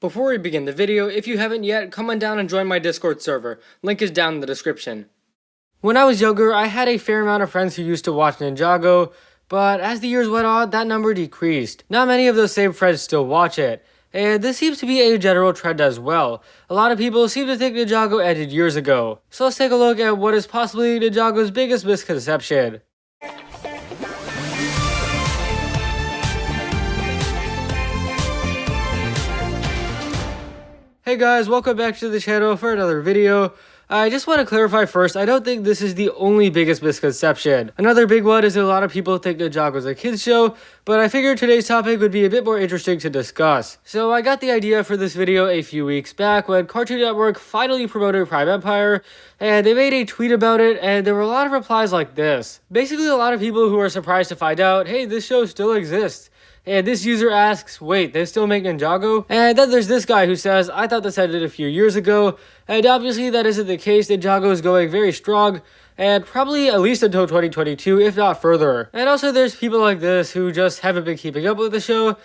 Before we begin the video, if you haven't yet, come on down and join my Discord server. Link is down in the description. When I was younger, I had a fair amount of friends who used to watch Ninjago, but as the years went on, that number decreased. Not many of those same friends still watch it, and this seems to be a general trend as well. A lot of people seem to think Ninjago ended years ago. So let's take a look at what is possibly Ninjago's biggest misconception. Hey guys, welcome back to the channel for another video. I just want to clarify first, I don't think this is the only biggest misconception. Another big one is that a lot of people think Ninjago is a kids show, but I figured today's topic would be a bit more interesting to discuss. So I got the idea for this video a few weeks back when Cartoon Network finally promoted Prime Empire, and they made a tweet about it, and there were a lot of replies like this. Basically, a lot of people who are surprised to find out, hey, this show still exists. And this user asks, wait, they still make Ninjago? And then there's this guy who says, I thought this ended a few years ago, and obviously that isn't the case. Ninjago is going very strong, and probably at least until 2022, if not further. And also there's people like this who just haven't been keeping up with the show,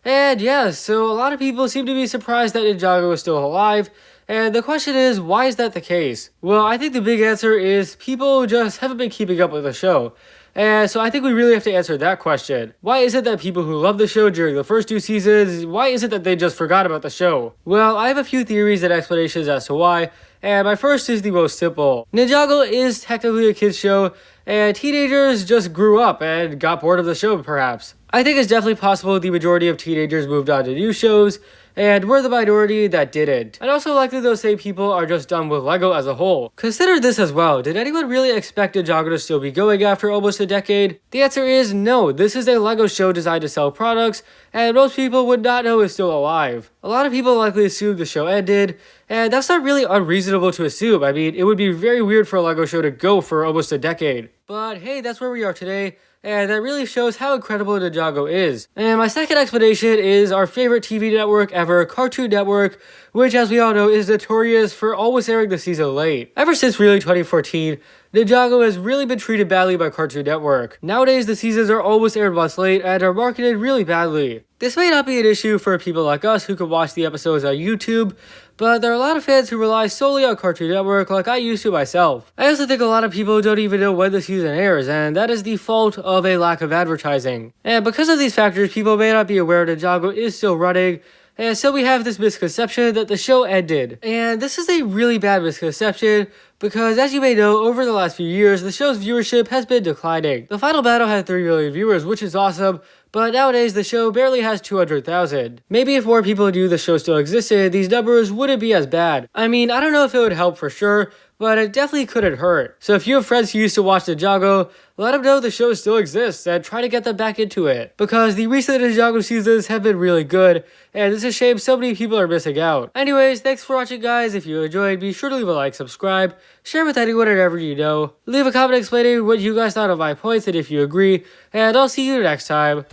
and yeah, so a lot of people seem to be surprised that Ninjago is still alive, and the question is, why is that the case? Well, I think the big answer is people just haven't been keeping up with the show. And so I think we really have to answer that question. Why is it that people who love the show during the first two seasons, why is it that they just forgot about the show? Well, I have a few theories and explanations as to why, and my first is the most simple. Ninjago is technically a kids show, and teenagers just grew up and got bored of the show perhaps. I think it's definitely possible the majority of teenagers moved on to new shows, and we're the minority that didn't. And also likely those same people are just done with LEGO as a whole. Consider this as well, did anyone really expect Ninjago to still be going after almost a decade? The answer is no, this is a LEGO show designed to sell products, and most people would not know it's still alive. A lot of people likely assumed the show ended, and that's not really unreasonable to assume. I mean, it would be very weird for a LEGO show to go for almost a decade. But hey, that's where we are today. And that really shows how incredible Ninjago is. And my second explanation is our favorite TV network ever, Cartoon Network, which as we all know is notorious for always airing the season late. Ever since really 2014, Ninjago has really been treated badly by Cartoon Network. Nowadays the seasons are always aired months late and are marketed really badly. This may not be an issue for people like us who can watch the episodes on YouTube, but there are a lot of fans who rely solely on Cartoon Network like I used to myself. I also think a lot of people don't even know when the season airs, and that is the fault of a lack of advertising. And because of these factors, people may not be aware Ninjago is still running, and so we have this misconception that the show ended. And this is a really bad misconception because, as you may know, over the last few years, the show's viewership has been declining. The final battle had 3 million viewers, which is awesome, but nowadays the show barely has 200,000. Maybe if more people knew the show still existed, these numbers wouldn't be as bad. I mean, I don't know if it would help for sure, but it definitely couldn't hurt. So if you have friends who used to watch Ninjago, let them know the show still exists and try to get them back into it. Because the recent Ninjago seasons have been really good, and it's a shame so many people are missing out. Anyways, thanks for watching guys. If you enjoyed, be sure to leave a like, subscribe, share with anyone and ever you know. Leave a comment explaining what you guys thought of my points and if you agree, and I'll see you next time.